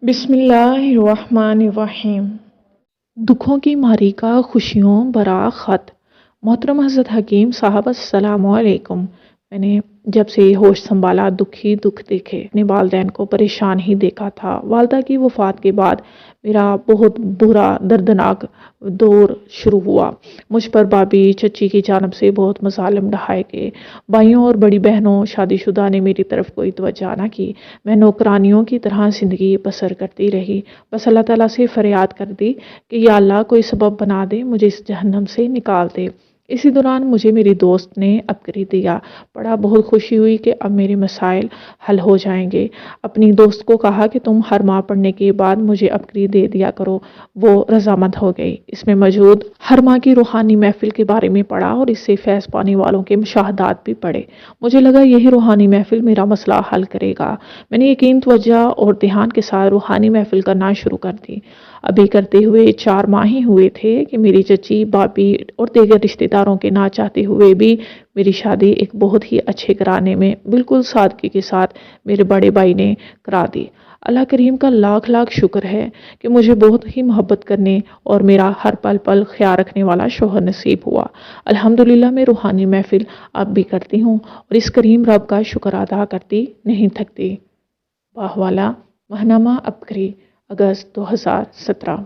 बिस्मिल्लाहिर्रहमानिर्रहीम। दुखों की मारी का खुशियों भरा ख़त। मोहतरम हज़रत हकीम साहब अस्सलामु अलैकुम। मैंने जब से होश संभाला दुख ही दुख देखे, अपने वालदैन को परेशान ही देखा था। वालदा की वफ़ात के बाद मेरा बहुत बुरा दर्दनाक दौर शुरू हुआ। मुझ पर भाभी चची की जानब से बहुत मज़ालिम ढहाए गए। भाइयों और बड़ी बहनों शादीशुदा ने मेरी तरफ कोई तवज्जो ना की। मैं नौकरानियों की तरह ज़िंदगी बसर करती रही। बस अल्लाह ताला से फ़रियाद कर दी कि या अल्लाह कोई सबब बना दे, मुझे इस जहन्नम से निकाल दे। इसी दौरान मुझे मेरी दोस्त ने अपग्रेड दिया। पढ़ा बहुत खुशी हुई कि अब मेरे मसाइल हल हो जाएंगे। अपनी दोस्त को कहा कि तुम हर माह पढ़ने के बाद मुझे अपग्रेड दे दिया करो। वो रजामंद हो गई। इसमें मौजूद हर माह की रूहानी महफिल के बारे में पढ़ा और इससे फैज़ पाने वालों के मुशाहदात भी पढ़े। मुझे लगा यही रूहानी महफिल मेरा मसला हल करेगा। मैंने यकीन, तवज्जो और ध्यान के साथ रूहानी महफिल करना शुरू कर दी। अभी करते हुए 4 माह ही हुए थे कि मेरी चची, भाभी और दीगर रिश्तेदारों के ना चाहते हुए भी मेरी शादी एक बहुत ही अच्छे घराने में बिल्कुल सादगी के साथ मेरे बड़े भाई ने करा दी। अल्लाह करीम का लाख लाख शुक्र है कि मुझे बहुत ही मोहब्बत करने और मेरा हर पल पल ख्याल रखने वाला शौहर नसीब हुआ। अल्हम्दुलिल्लाह मैं रूहानी महफिल अब भी करती हूँ और इस करीम रब का शुक्र अदा करती नहीं थकती। बाहवाला महनामा अपग्रेड, अगस्त 2017।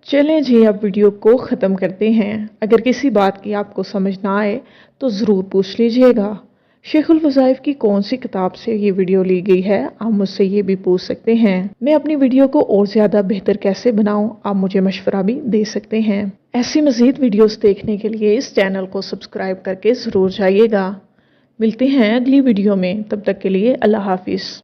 चलें जी, अब वीडियो को ख़त्म करते हैं। अगर किसी बात की आपको समझ ना आए तो ज़रूर पूछ लीजिएगा। शेखुल वज़ाइफ की कौन सी किताब से ये वीडियो ली गई है, आप मुझसे ये भी पूछ सकते हैं। मैं अपनी वीडियो को और ज़्यादा बेहतर कैसे बनाऊं, आप मुझे मशवरा भी दे सकते हैं। ऐसी मज़ीद वीडियोस देखने के लिए इस चैनल को सब्सक्राइब करके ज़रूर जाइएगा। मिलते हैं अगली वीडियो में, तब तक के लिए अल्लाह हाफिज़।